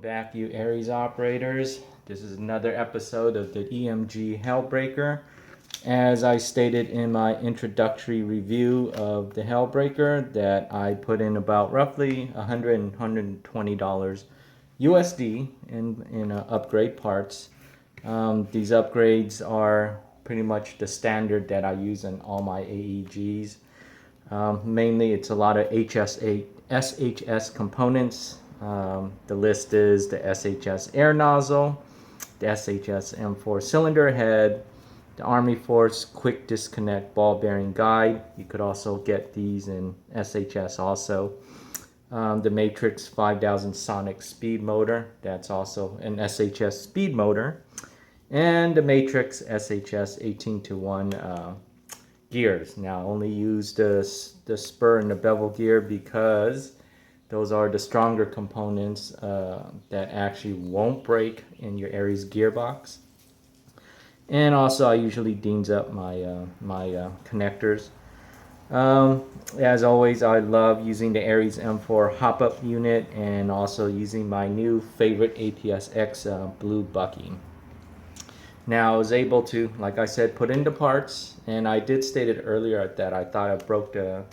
back, you ARES operators. This is another episode of the EMG Hellbreaker. As I stated in my introductory review of the Hellbreaker, that I put in about roughly $100 and $120 USD in upgrade parts. These upgrades are pretty much the standard that I use in all my AEGs. Mainly it's a lot of SHS components. The list is the SHS air nozzle, the SHS M4 cylinder head, the Army Force quick disconnect ball bearing guide. You could also get these in SHS also. The Matrix 5000 sonic speed motor, that's also an SHS speed motor. And the Matrix SHS 18-to-1 gears. Now I only use the spur and the bevel gear because those are the stronger components that actually won't break in your ARES gearbox. And also I usually deans up my connectors. As always, I love using the ARES M4 hop-up unit and also using my new favorite aps-x blue bucky. Now I was able to, like I said, put in the parts, and I did state it earlier that I thought I broke the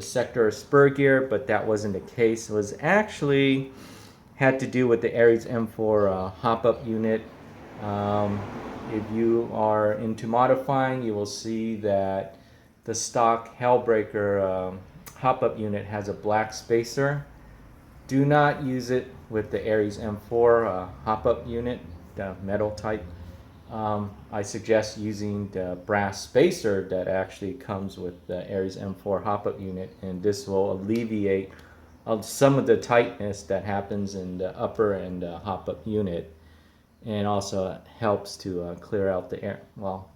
sector spur gear, but that wasn't the case. It was actually had to do with the ARES M4 hop-up unit. If you are into modifying, you will see that the stock Hellbreaker hop-up unit has a black spacer. Do not use it with the ARES M4 hop-up unit, the metal type. I suggest using the brass spacer that actually comes with the ARES M4 hop-up unit, and this will alleviate some of the tightness that happens in the upper and the hop-up unit, and also helps to clear out the air, well,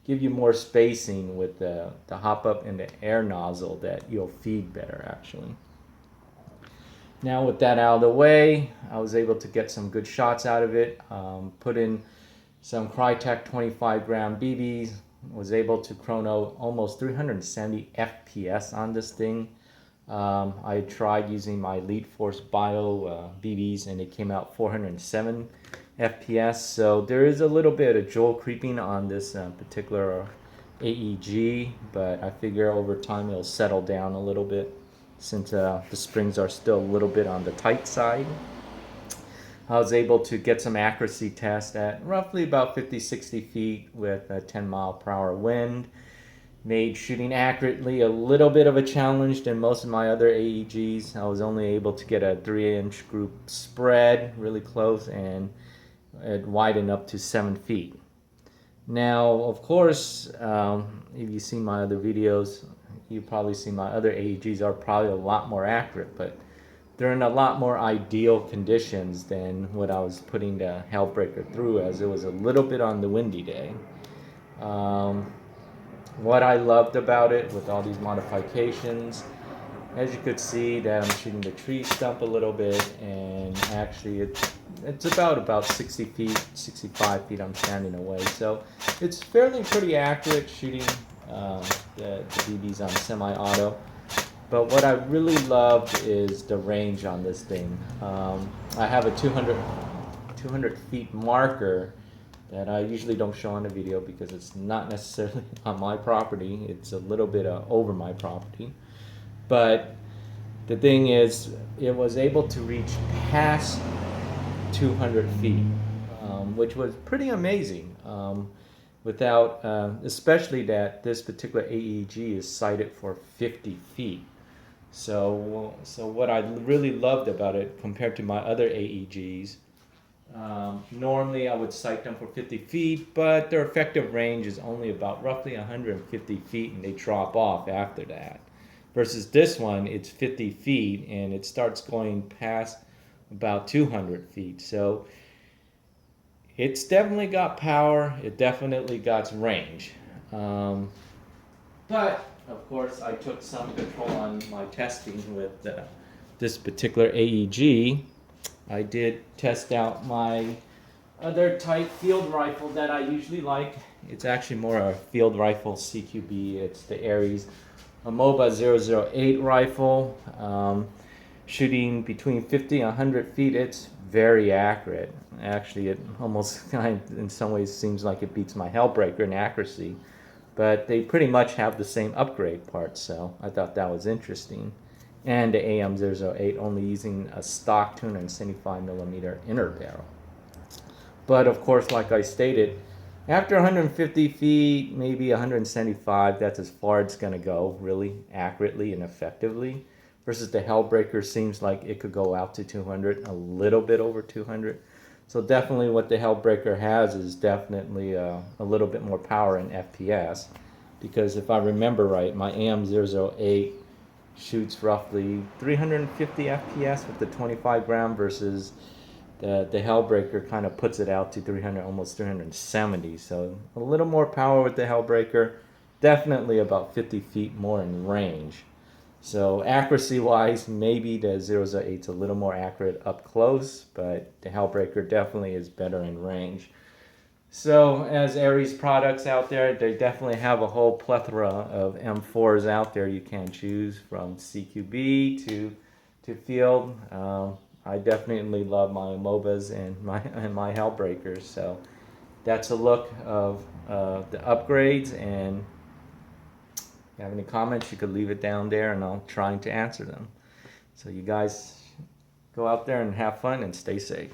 give you more spacing with the hop-up and the air nozzle that you'll feed better actually. Now with that out of the way, I was able to get some good shots out of it. Put in some Crytek 25 gram BBs, was able to chrono almost 370 FPS on this thing. I tried using my Elite Force Bio BBs and it came out 407 FPS, so there is a little bit of joule creeping on this particular AEG, but I figure over time it'll settle down a little bit since the springs are still a little bit on the tight side. I was able to get some accuracy tests at roughly about 50-60 feet with a 10 mile per hour wind. Made shooting accurately a little bit of a challenge than most of my other AEGs. I was only able to get a 3-inch group spread really close, and it widened up to 7 feet. Now, of course, if you've seen my other videos, you probably see my other AEGs are probably a lot more accurate, but they're in a lot more ideal conditions than what I was putting the Hellbreaker through, as it was a little bit on the windy day. What I loved about it with all these modifications, as you could see that I'm shooting the tree stump a little bit, and actually it's about 60 feet, 65 feet I'm standing away. So it's fairly pretty accurate shooting the BBs on semi-auto. But what I really loved is the range on this thing. I have a 200 feet marker that I usually don't show on the video because it's not necessarily on my property. It's a little bit over my property. But the thing is, it was able to reach past 200 feet, which was pretty amazing. Without, especially that this particular AEG is sighted for 50 feet. So what I really loved about it compared to my other AEGs, normally I would sight them for 50 feet, but their effective range is only about roughly 150 feet and they drop off after that. Versus this one, it's 50 feet and it starts going past about 200 feet. So it's definitely got power, it definitely got range. But of course, I took some control on my testing with this particular AEG. I did test out my other type field rifle that I usually like. It's actually more a field rifle CQB. It's the ARES AMOBA 008 rifle. shooting between 50 and 100 feet, it's very accurate. Actually, it almost kind of, in some ways, seems like it beats my Hellbreaker in accuracy. But they pretty much have the same upgrade parts, so I thought that was interesting. And the AM008 only using a stock 275mm inner barrel. But of course, like I stated, after 150 feet, maybe 175, that's as far it's going to go, really accurately and effectively. Versus the Hellbreaker seems like it could go out to 200, a little bit over 200. So definitely what the Hellbreaker has is definitely a little bit more power in FPS. Because if I remember right, my AM008 shoots roughly 350 FPS with the 25 gram versus the Hellbreaker kind of puts it out to 300, almost 370. So a little more power with the Hellbreaker, definitely about 50 feet more in range. So accuracy wise, maybe the 008 is a little more accurate up close, but the Hellbreaker definitely is better in range. So as ARES products out there, they definitely have a whole plethora of M4s out there you can choose, from CQB to field. I definitely love my MOBAs and my Hellbreakers. So that's a look of the upgrades, and if you have any comments, you could leave it down there and I'll try to answer them. So you guys go out there and have fun and stay safe.